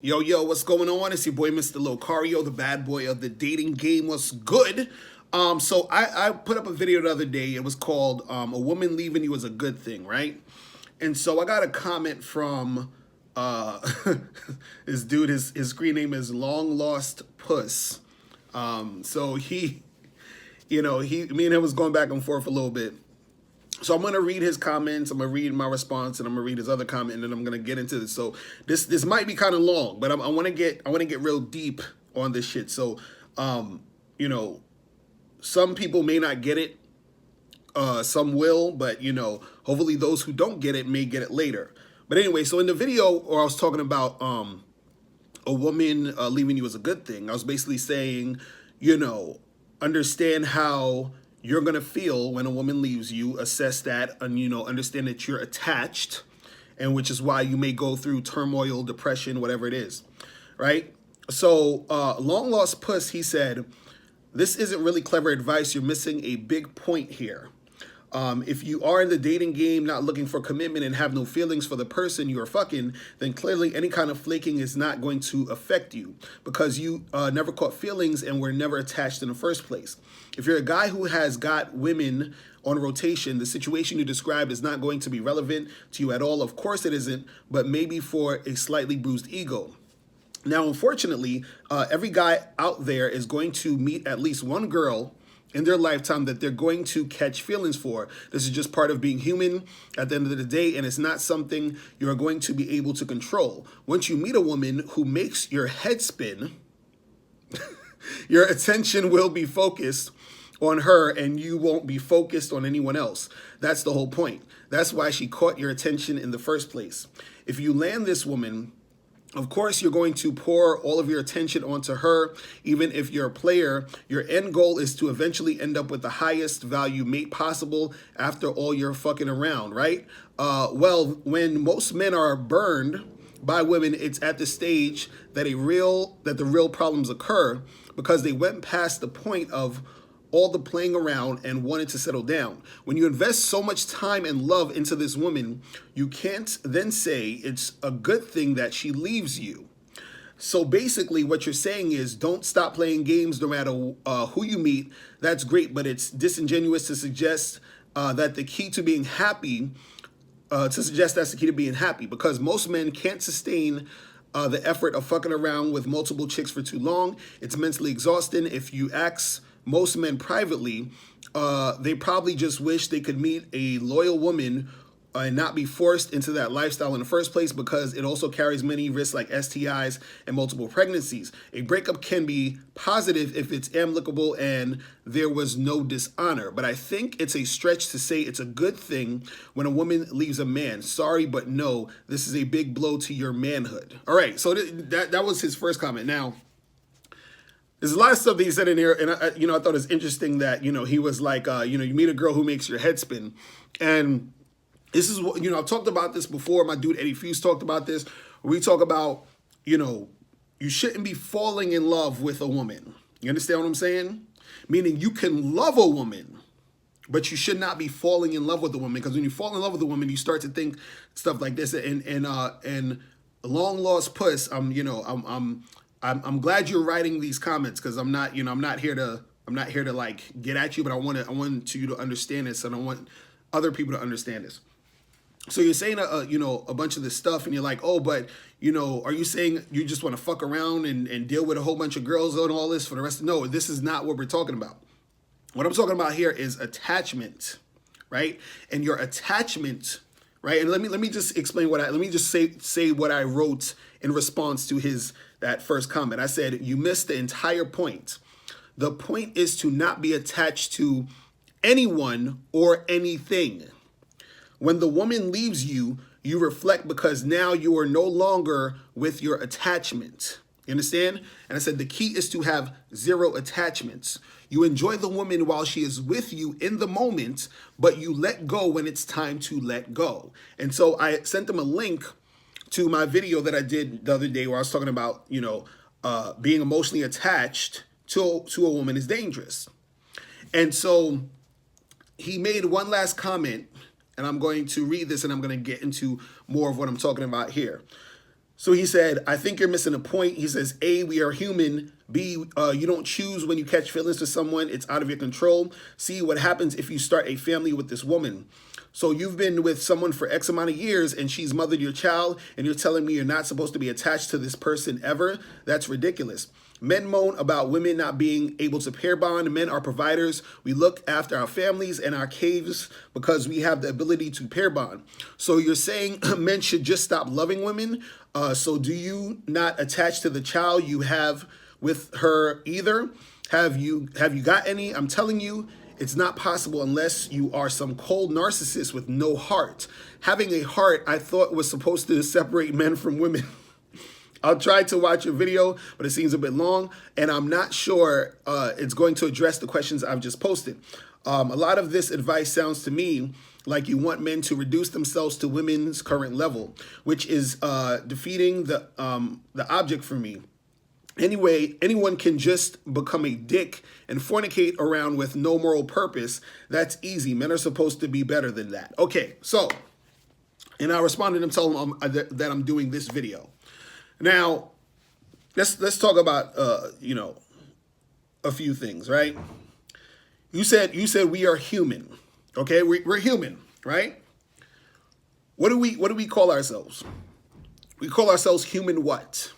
Yo, yo, what's going on? It's your boy, Mr. Locario, the bad boy of the dating game. What's good? So I put up a video the other day. It was called A Woman Leaving You Is a Good Thing, right? And so I got a comment from uh, this dude. His screen name is Long Lost Puss. So me and him was going back and forth a little bit. So I'm gonna read his comments. I'm gonna read my response, and I'm gonna read his other comment, and then I'm gonna get into this. So this might be kind of long, but I want to get real deep on this shit. So, you know, some people may not get it. Some will, but hopefully those who don't get it may get it later. But anyway, so in the video, or I was talking about a woman leaving you is a good thing. I was basically saying, understand how you're going to feel when a woman leaves you, assess that, and, understand that you're attached, and which is why you may go through turmoil, depression, whatever it is, right? So, Long Lost Puss, he said, this isn't really clever advice. You're missing a big point here. If you are in the dating game, not looking for commitment and have no feelings for the person you are fucking, then clearly any kind of flaking is not going to affect you because you never caught feelings and were never attached in the first place. If you're a guy who has got women on rotation, the situation you described is not going to be relevant to you at all. Of course it isn't, but maybe for a slightly bruised ego. Now, unfortunately, every guy out there is going to meet at least one girl in their lifetime that they're going to catch feelings for. This is just part of being human at the end of the day, and it's not something you're going to be able to control. Once you meet a woman who makes your head spin, your attention will be focused on her and you won't be focused on anyone else. That's the whole point. That's why she caught your attention in the first place. If you land this woman, of course, you're going to pour all of your attention onto her. Even if you're a player, your end goal is to eventually end up with the highest value mate possible after all your fucking around, right? Well, when most men are burned by women, it's at the stage that the real problems occur because they went past the point of all the playing around and wanted to settle down. When you invest so much time and love into this woman, you can't then say it's a good thing that she leaves you. So basically what you're saying is don't stop playing games no matter who you meet. That's great, but it's disingenuous to suggest that the key to being happy, that's the key to being happy, because most men can't sustain the effort of fucking around with multiple chicks for too long. It's mentally exhausting. If you ask most men privately, they probably just wish they could meet a loyal woman and not be forced into that lifestyle in the first place, because it also carries many risks like STIs and multiple pregnancies. A breakup can be positive if it's amicable and there was no dishonor, but I think it's a stretch to say it's a good thing when a woman leaves a man. Sorry, but no, this is a big blow to your manhood. All right, so that was his first comment. Now, there's a lot of stuff that he said in here, and I thought it was interesting that he was like, you meet a girl who makes your head spin, and this is what I've talked about this before. My dude Eddie Fuse talked about this. We talk about you shouldn't be falling in love with a woman. You understand what I'm saying? Meaning you can love a woman, but you should not be falling in love with a woman, because when you fall in love with a woman, you start to think stuff like this. And Long Lost Puss, I'm glad you're writing these comments, because I'm not here to like get at you, but I want you to understand this, and I want other people to understand this. So you're saying a bunch of this stuff, and you're like, oh, but are you saying you just want to fuck around and deal with a whole bunch of girls and all this for the rest? No, this is not what we're talking about. What I'm talking about here is attachment, right? And your attachment, right? And let me just explain let me just say what I wrote in response to that first comment. I said, you missed the entire point. The point is to not be attached to anyone or anything. When the woman leaves you, you reflect, because now you are no longer with your attachment. You understand? And I said the key is to have zero attachments. You enjoy the woman while she is with you in the moment, but you let go when it's time to let go. And so I sent them a link to my video that I did the other day where I was talking about, being emotionally attached to a woman is dangerous. And so he made one last comment, and I'm going to read this, and I'm going to get into more of what I'm talking about here. So he said, I think you're missing a point. He says, A, we are human. B, you don't choose when you catch feelings for someone. It's out of your control. C, what happens if you start a family with this woman? So you've been with someone for X amount of years and she's mothered your child and you're telling me you're not supposed to be attached to this person ever? That's ridiculous. Men moan about women not being able to pair bond. Men are providers. We look after our families and our caves because we have the ability to pair bond. So you're saying men should just stop loving women? So do you not attach to the child you have with her either? Have you got any? I'm telling you, it's not possible unless you are some cold narcissist with no heart. Having a heart, I thought, was supposed to separate men from women. I'll try to watch your video, but it seems a bit long, and I'm not sure it's going to address the questions I've just posted. A lot of this advice sounds to me like you want men to reduce themselves to women's current level, which is defeating the object for me. Anyway, anyone can just become a dick and fornicate around with no moral purpose. That's easy. Men are supposed to be better than that. Okay, so, and I responded and told him that I'm doing this video. Now, let's talk about a few things, right? You said we are human, okay? We're human, right? What do we call ourselves? We call ourselves human what?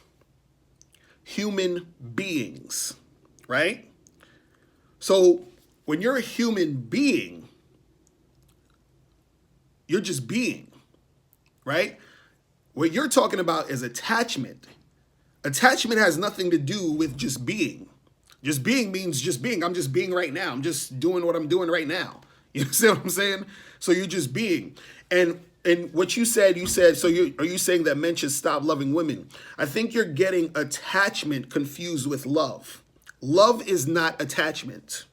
Human beings, right? So when you're a human being, you're just being, right? What you're talking about is attachment. Attachment has nothing to do with just being. Just being means just being. I'm just being right now. I'm just doing what I'm doing right now. You see what I'm saying? So you're just being. And what you said, so are you saying that men should stop loving women? I think you're getting attachment confused with love. Love is not attachment.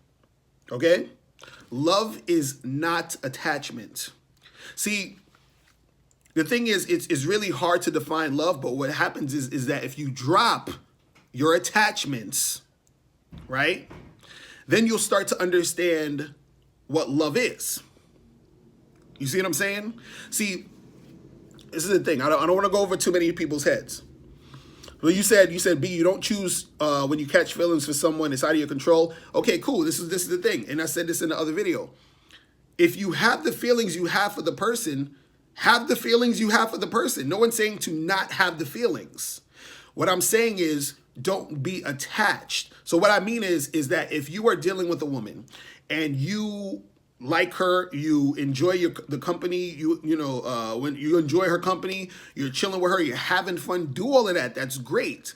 Okay? Love is not attachment. See, the thing is, it's really hard to define love, but what happens is that if you drop your attachments, right, then you'll start to understand what love is. You see what I'm saying? See, this is the thing. I don't want to go over too many people's heads. Well, you said, B, you don't choose when you catch feelings for someone, it's out of your control. Okay, cool. This is the thing. And I said this in the other video. If you have the feelings you have for the person, have the feelings you have for the person. No one's saying to not have the feelings. What I'm saying is don't be attached. So what I mean is that if you are dealing with a woman and you like her, you enjoy the company, when you enjoy her company, you're chilling with her, you're having fun, do all of that. That's great.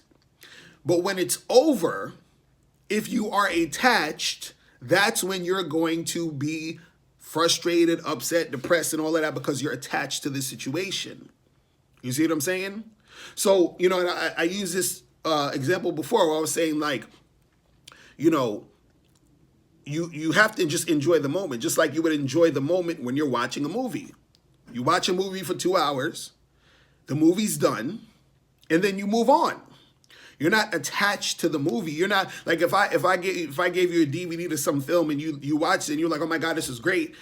But when it's over, if you are attached, that's when you're going to be frustrated, upset, depressed, and all of that because you're attached to this situation. You see what I'm saying? So, and I used this example before where I was saying, like, you have to just enjoy the moment, just like you would enjoy the moment when you're watching a movie. You watch a movie for 2 hours, the movie's done, and then you move on. You're not attached to the movie. You're not like if I gave you a DVD to some film and you watched it and you're like, oh my God, this is great.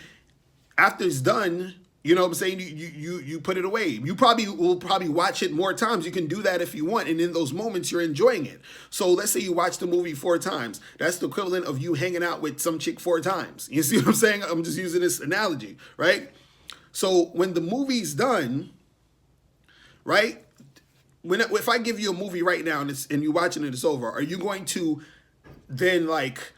After it's done, you know what I'm saying? You put it away. You will probably watch it more times. You can do that if you want. And in those moments, you're enjoying it. So let's say you watch the movie 4 times. That's the equivalent of you hanging out with some chick 4 times. You see what I'm saying? I'm just using this analogy, right? So when the movie's done, right? If I give you a movie right now and you're watching it, it's over, are you going to then like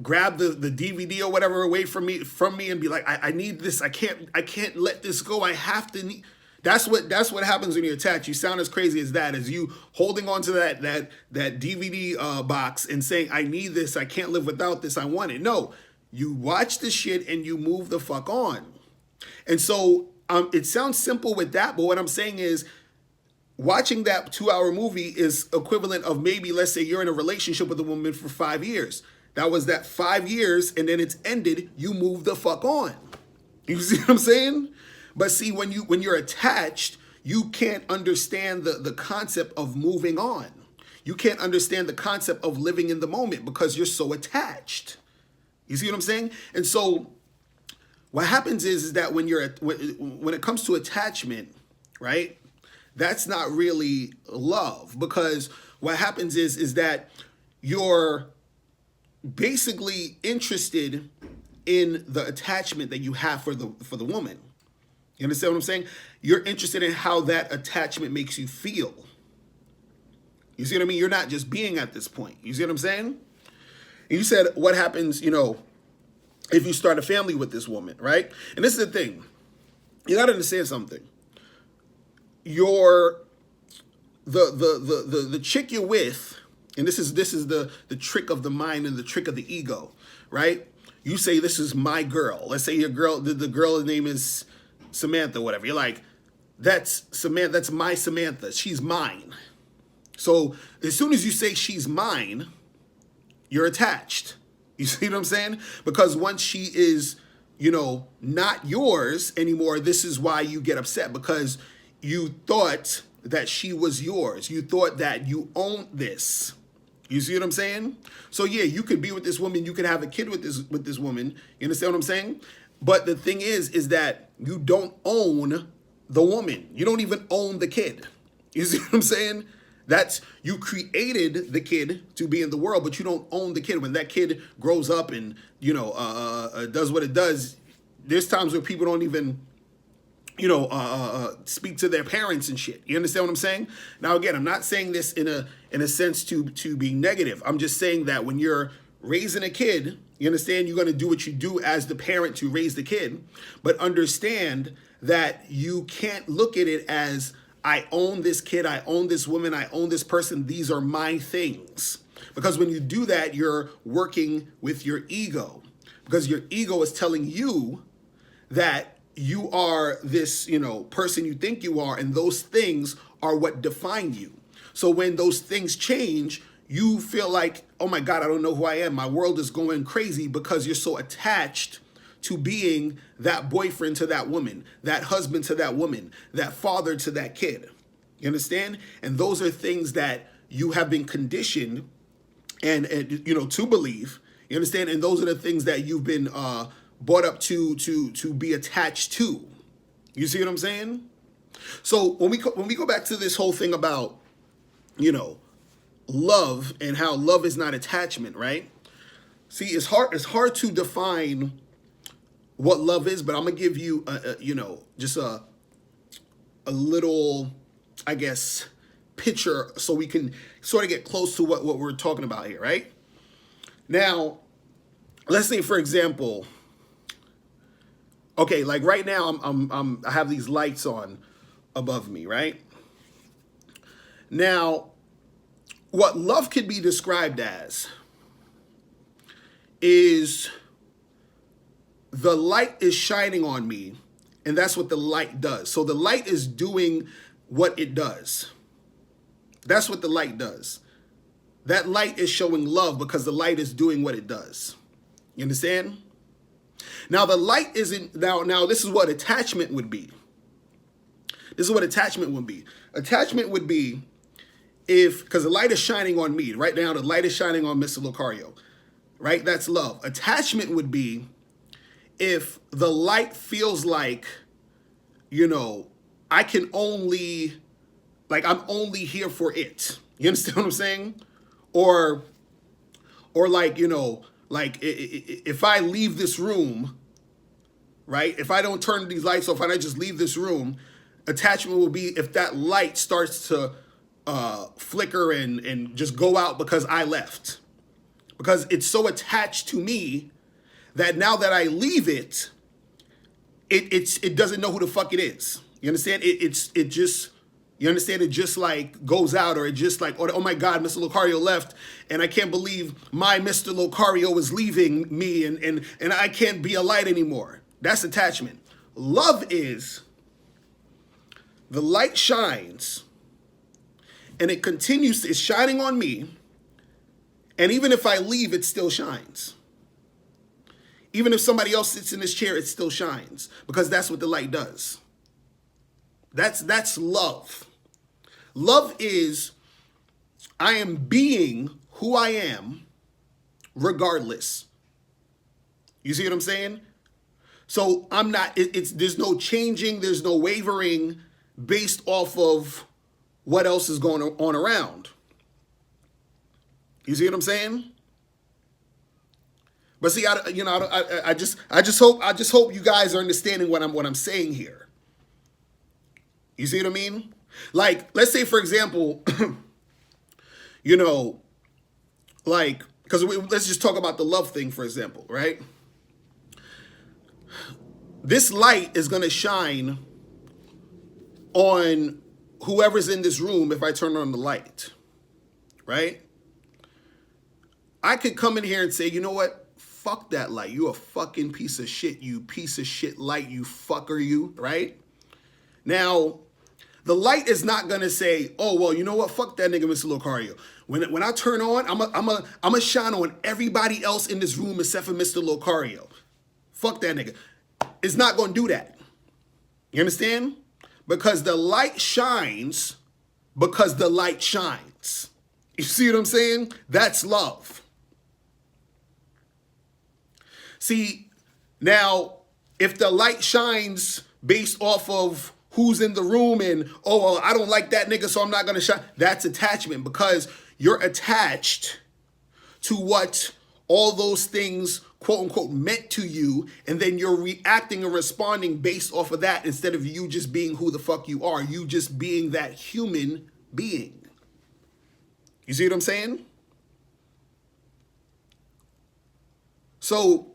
grab the DVD or whatever away from me and be like, I need this, I can't let this go, I have to that's what happens when you're attached. You sound as crazy as that, as you holding on to that DVD box and saying, I need this, I can't live without this, I want it. No, you watch the shit and you move the fuck on. And so it sounds simple with that, but what I'm saying is, watching that 2-hour movie is equivalent of maybe, let's say you're in a relationship with a woman for 5 years. That was that 5 years and then it's ended, you move the fuck on. You see what I'm saying? But see, when you're attached, you can't understand the concept of moving on. You can't understand the concept of living in the moment because you're so attached. You see what I'm saying? And so what happens is that when it comes to attachment, right? that's not really love, because what happens is that you're basically interested in the attachment that you have for the woman. You understand what I'm saying? You're interested in how that attachment makes you feel. You see what I mean? You're not just being at this point. You see what I'm saying? And you said, what happens, if you start a family with this woman, right? And this is the thing. You got to understand something. The chick you're with, and this is the trick of the mind and the trick of the ego, right? You say, this is my girl. Let's say your girl, the girl's name is Samantha, whatever. You're like, that's Samantha, that's my Samantha. She's mine. So as soon as you say she's mine, you're attached. You see what I'm saying? Because once she is, not yours anymore, this is why you get upset, because you thought that she was yours. You thought that you owned this. You see what I'm saying? So yeah, you could be with this woman, you could have a kid with this woman. You understand what I'm saying? But the thing is that you don't own the woman. You don't even own the kid. You see what I'm saying? That's, you created the kid to be in the world, but you don't own the kid. When that kid grows up and does what it does, there's times where people don't even speak to their parents and shit. You understand what I'm saying? Now again, I'm not saying this in a sense to be negative. I'm just saying that when you're raising a kid, you understand, you're going to do what you do as the parent to raise the kid, but understand that you can't look at it as, I own this kid, I own this woman, I own this person, these are my things. Because when you do that, you're working with your ego. Because your ego is telling you that you are this, person you think you are, and those things are what define you. So when those things change, you feel like, oh my God, I don't know who I am. My world is going crazy, because you're so attached to being that boyfriend to that woman, that husband to that woman, that father to that kid. You understand? And those are things that you have been conditioned and to believe. You understand? And those are the things that you've been brought up to be attached to. You see what I'm saying? So when we go back to this whole thing about, love and how love is not attachment, right? See, it's hard to define what love is, but I'm gonna give you just a little, I guess, picture so we can sort of get close to what we're talking about here, right? Now, let's say, for example, okay, like right now I have these lights on above me, right? Now, what love could be described as is the light is shining on me, and that's what the light does. So the light is doing what it does. That's what the light does. That light is showing love because the light is doing what it does. You understand? Now the light isn't, now this is what attachment would be. This is what attachment would be. Attachment would be because the light is shining on me. Right now the light is shining on Mr. Locario. Right? That's love. Attachment would be if the light feels like, I can only, I'm only here for it. You understand what I'm saying? Or if I leave this room, right? If I don't turn these lights off and I just leave this room, attachment will be if that light starts to flicker and just go out because I left. Because it's so attached to me that now that I leave it, it doesn't know who the fuck it is. You understand? It just goes out, or it just like, oh my God, Mr. Locario left, and I can't believe my Mr. Locario is leaving me, and I can't be a light anymore. That's attachment. Love is the light shines, and it continues, it's shining on me, and even if I leave, it still shines. Even if somebody else sits in this chair, it still shines, because that's what the light does. That's love. Love is, I am being who I am regardless. You see what I'm saying? So I'm not, there's no changing, there's no wavering, based off of what else is going on around. You see what I'm saying? But see, I just hope you guys are understanding what I'm saying here. You see what I mean? Like, let's say, for example, you know, like, because let's just talk about the love thing, for example, right? This light is going to shine on whoever's in this room if I turn on the light, right? I could come in here and say, you know what? Fuck that light. You a fucking piece of shit. You piece of shit light. You fucker you, right? Now, the light is not going to say, oh, well, you know what? Fuck that nigga, Mr. Locario. When I turn on, I'm a shine on everybody else in this room except for Mr. Locario. Fuck that nigga. It's not going to do that. You understand? Because the light shines because the light shines. You see what I'm saying? That's love. See, now, if the light shines based off of who's in the room and, oh, well, I don't like that nigga, so I'm not going to shine, that's attachment, because you're attached to what all those things, quote unquote, meant to you, and then you're reacting and responding based off of that instead of you just being who the fuck you are, you just being that human being. You see what I'm saying? So,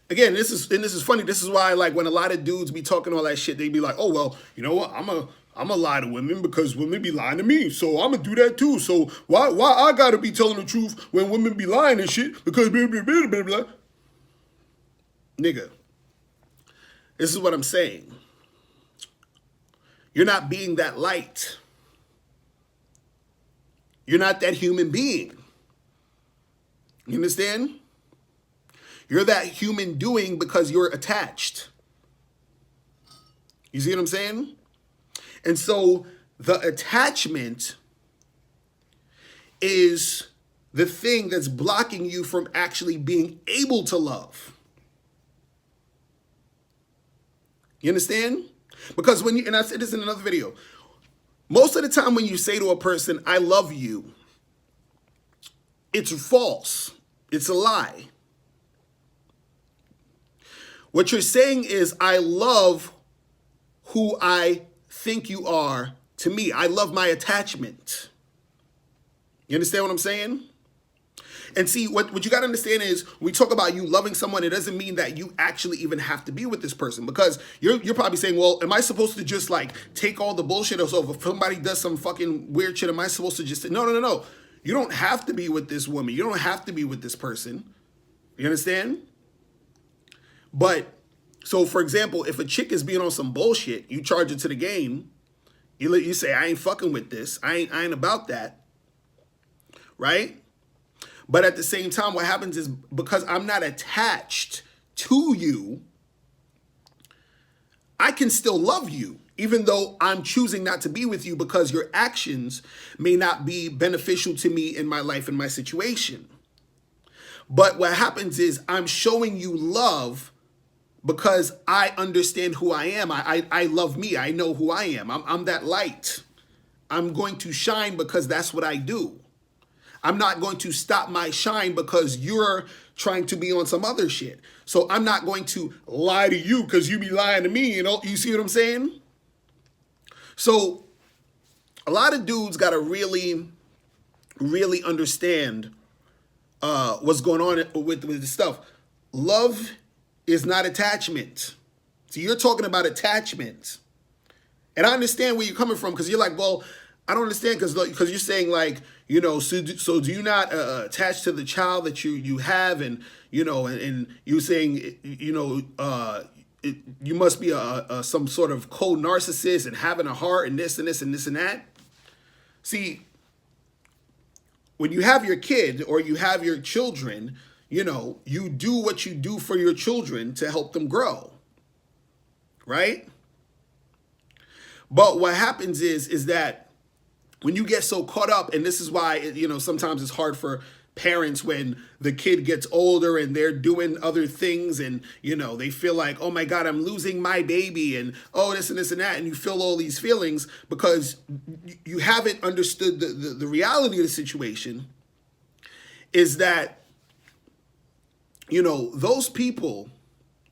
again, this is funny. This is why, like, when a lot of dudes be talking all that shit, they be like, oh, well, you know what? I'm a lie to women because women be lying to me. So I'm going to do that too. So why I got to be telling the truth when women be lying and shit? Because blah, blah, blah, blah, blah. Nigga, this is what I'm saying. You're not being that light. You're not that human being. You understand? You're that human doing because you're attached. You see what I'm saying? And so the attachment is the thing that's blocking you from actually being able to love. You understand? Because when you, and I said this in another video, most of the time when you say to a person, I love you, it's false. It's a lie. What you're saying is, I love who I think you are to me. I love my attachment. You understand what I'm saying? And see, what you got to understand is, when we talk about you loving someone, it doesn't mean that you actually even have to be with this person, because you're probably saying, well, am I supposed to just like take all the bullshit? Or so if somebody does some fucking weird shit, am I supposed to just say, no. You don't have to be with this woman. You don't have to be with this person. You understand? But, so for example, if a chick is being on some bullshit, you charge it to the game, you say, I ain't fucking with this. I ain't about that. Right? But at the same time, what happens is, because I'm not attached to you, I can still love you, even though I'm choosing not to be with you, because your actions may not be beneficial to me in my life and my situation. But what happens is, I'm showing you love because I understand who I am. I love me. I know who I am. I'm that light. I'm going to shine because that's what I do. I'm not going to stop my shine because you're trying to be on some other shit. So I'm not going to lie to you because you be lying to me. You know, you see what I'm saying? So a lot of dudes got to really, really understand what's going on with this stuff. Love is not attachment. So you're talking about attachment. And I understand where you're coming from, because you're like, well, I don't understand, because you're saying, like, you know, so do you not attach to the child that you have, and you know, and you're saying, you know, you must be some sort of cold narcissist and having a heart and this and this and this and that. See, when you have your kid or you have your children, you know, you do what you do for your children to help them grow, right? But what happens is that when you get so caught up, and this is why, you know, sometimes it's hard for parents when the kid gets older and they're doing other things, and you know they feel like, oh my god, I'm losing my baby, and oh this and this and that, and you feel all these feelings because you haven't understood the reality of the situation is that, you know, those people,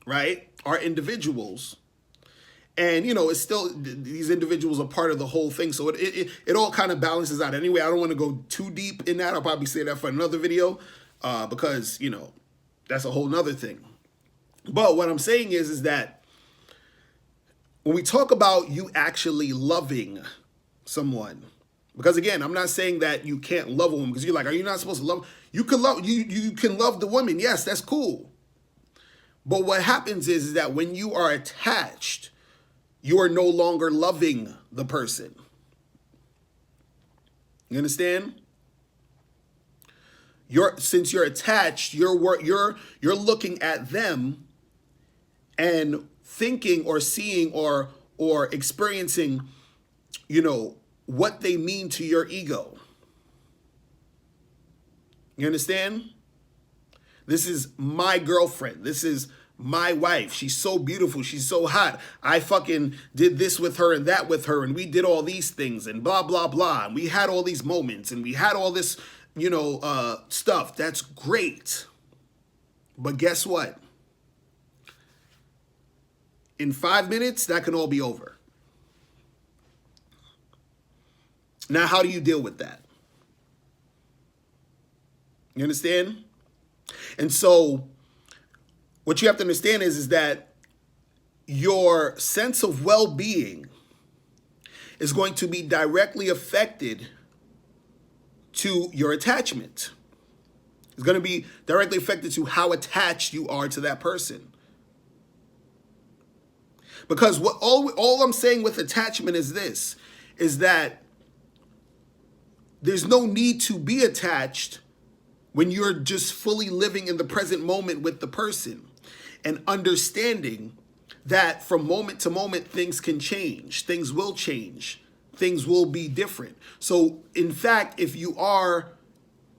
right, are individuals. And, you know, it's still, these individuals are part of the whole thing. So it all kind of balances out. Anyway, I don't want to go too deep in that. I'll probably say that for another video because, you know, that's a whole nother thing. But what I'm saying is that when we talk about you actually loving someone, because again, I'm not saying that you can't love a woman because you're like, are you not supposed to love? You can love, you can love the woman. Yes, that's cool. But what happens is that when you are attached, you are no longer loving the person. You understand? Since you're attached, you're looking at them and thinking or seeing or experiencing, you know, what they mean to your ego. You understand? This is my girlfriend. This is my wife. She's so beautiful. She's so hot. I fucking did this with her and that with her, and we did all these things and blah, blah, blah. And we had all these moments and we had all this, you know, stuff. That's great. But guess what? In 5 minutes, that can all be over. Now, how do you deal with that? You understand? And so what you have to understand is that your sense of well-being is going to be directly affected to your attachment. It's going to be directly affected to how attached you are to that person. Because what all I'm saying with attachment is this, is that there's no need to be attached when you're just fully living in the present moment with the person and understanding that from moment to moment, things can change. Things will change. Things will be different. So in fact, if you are,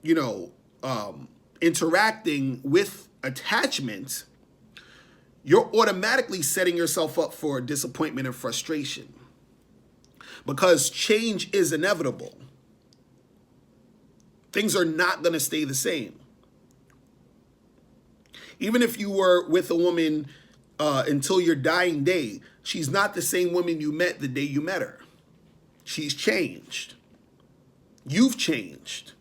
you know, interacting with attachment, you're automatically setting yourself up for disappointment and frustration because change is inevitable. Things are not going to stay the same. Even if you were with a woman until your dying day, she's not the same woman you met the day you met her. She's changed. You've changed.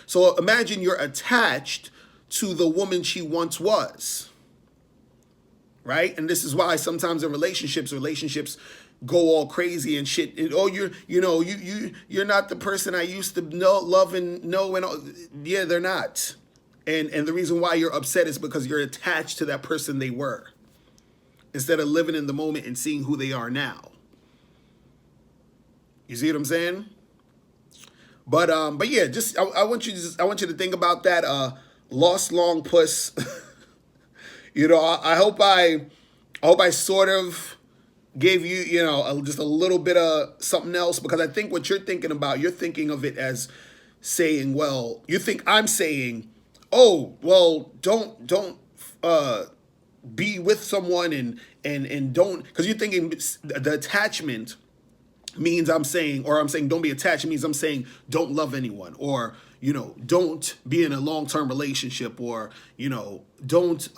So imagine you're attached to the woman she once was. Right? And this is why sometimes in relationships go all crazy and shit. And, oh, you're not the person I used to know, love, and know. And all. Yeah, they're not. And the reason why you're upset is because you're attached to that person they were, instead of living in the moment and seeing who they are now. You see what I'm saying? But yeah, just I want you to think about that lost long puss. You know, I hope I sort of gave you, you know, just a little bit of something else, because I think what you're thinking about, you're thinking of it as saying, well, you think I'm saying, oh, well, don't be with someone and don't, because you're thinking the attachment means I'm saying don't be attached. It means I'm saying don't love anyone, or, you know, don't be in a long-term relationship, or, you know, don't,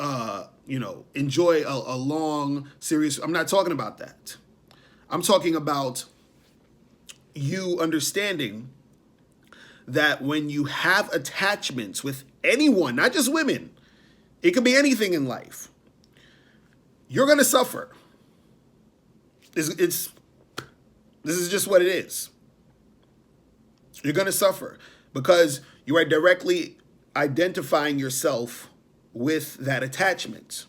you know, enjoy a long, serious. I'm not talking about that. I'm talking about you understanding that when you have attachments with anyone, not just women, it could be anything in life, you're going to suffer. This is just what it is. You're going to suffer because you are directly identifying yourself with that attachment.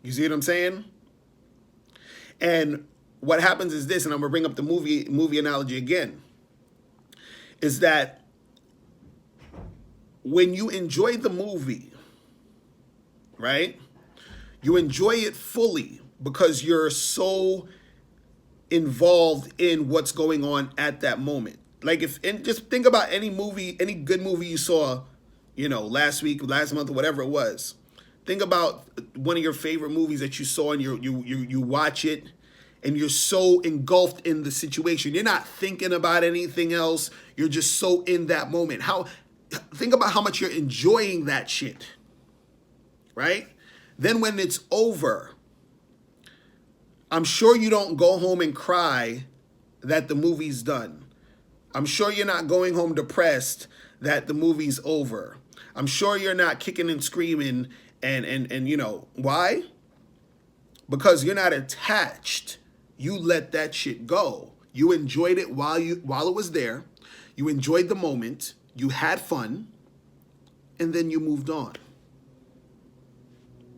You see what I'm saying? And what happens is this, and I'm going to bring up the movie analogy again, is that when you enjoy the movie, right, you enjoy it fully because you're so involved in what's going on at that moment. Like and just think about any movie, any good movie you saw, last week, last month, or whatever it was. Think about one of your favorite movies that you saw, and you watch it, and you're so engulfed in the situation. You're not thinking about anything else. You're just so in that moment. Think about how much you're enjoying that shit, right? Then when it's over, I'm sure you don't go home and cry that the movie's done. I'm sure you're not going home depressed that the movie's over. I'm sure you're not kicking and screaming and why? Because you're not attached. You let that shit go. You enjoyed it while it was there. You enjoyed the moment. You had fun, and then you moved on.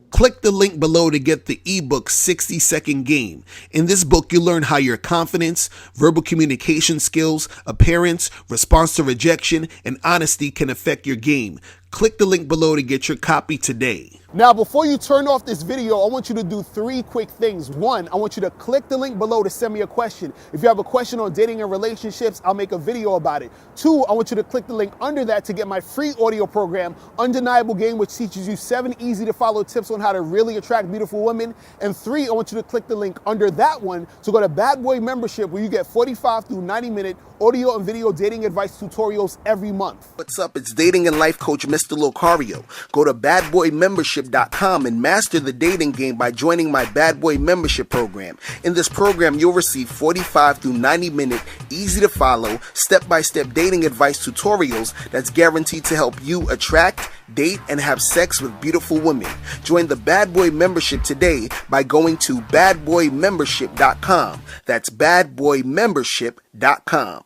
Click the link below to get the ebook 60-Second Game. In this book, you learn how your confidence, verbal communication skills, appearance, response to rejection, and honesty can affect your game. Click the link below to get your copy today. Now, before you turn off this video, I want you to do 3 quick things. 1, I want you to click the link below to send me a question. If you have a question on dating and relationships, I'll make a video about it. 2, I want you to click the link under that to get my free audio program, Undeniable Game, which teaches you 7 easy to follow tips on how to really attract beautiful women. And 3, I want you to click the link under that one to go to Bad Boy Membership, where you get 45 through 90-minute audio and video dating advice tutorials every month. What's up? It's dating and life coach Mr. Locario. Go to badboymembership.com and master the dating game by joining my Bad Boy Membership program. In this program, you'll receive 45 through 90-minute, easy to follow, step-by-step dating advice tutorials that's guaranteed to help you attract, date, and have sex with beautiful women. Join the Bad Boy Membership today by going to badboymembership.com. That's badboymembership.com.